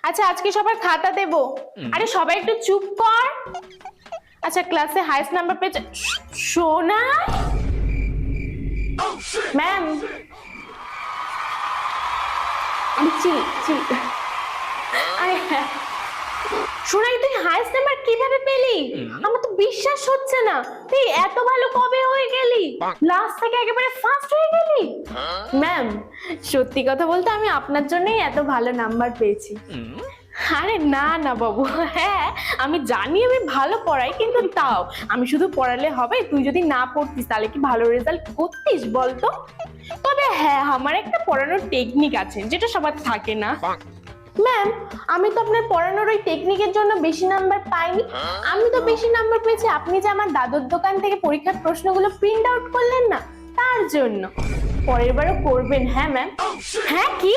আচ্ছা আজকে সবার খাতা দেব। আরে সবাই একটু চুপ কর। আচ্ছা ক্লাসে হাইয়েস্ট নাম্বার পেয়েছে সোনা ম্যাম। চিল চিল। আরে হ্যাঁ সোনাই, তুই হাইয়েস্ট নাম্বার কিভাবে পেলি? আমার তো বিশ্বাস হচ্ছে না, তুই এত ভালো কবে হয়ে গেলি? লাস্ট থেকে একেবারে ফার্স্ট হয়ে গেলি। ম্যাম সত্যি কথা বলতে আমি আপনার জন্যই এত ভালো নাম্বার পেয়েছি। আরে না না বাবু, হ্যাঁ আমি জানি আমি ভালো পড়াই, কিন্তু তাও আমি শুধু পড়ালে হবে? তুই যদি না পড়তিস তাহলে কি ভালো রেজাল্ট করতিস বলতো? তবে হ্যাঁ আমার একটা পড়ানোর টেকনিক আছে যেটা সবার থাকে না। ম্যাম আমি তো আপনার পড়ানোর ওই টেকনিকের জন্য বেশি নাম্বার পাইনি। আমি তো বেশি নাম্বার পেয়েছি আপনি যে আমার দাদুর দোকান থেকে পরীক্ষার প্রশ্নগুলো প্রিন্ট আউট করলেন না, তার জন্য। পরের বারও করবেন। হ্যাঁ ম্যাম। হ্যাঁ কি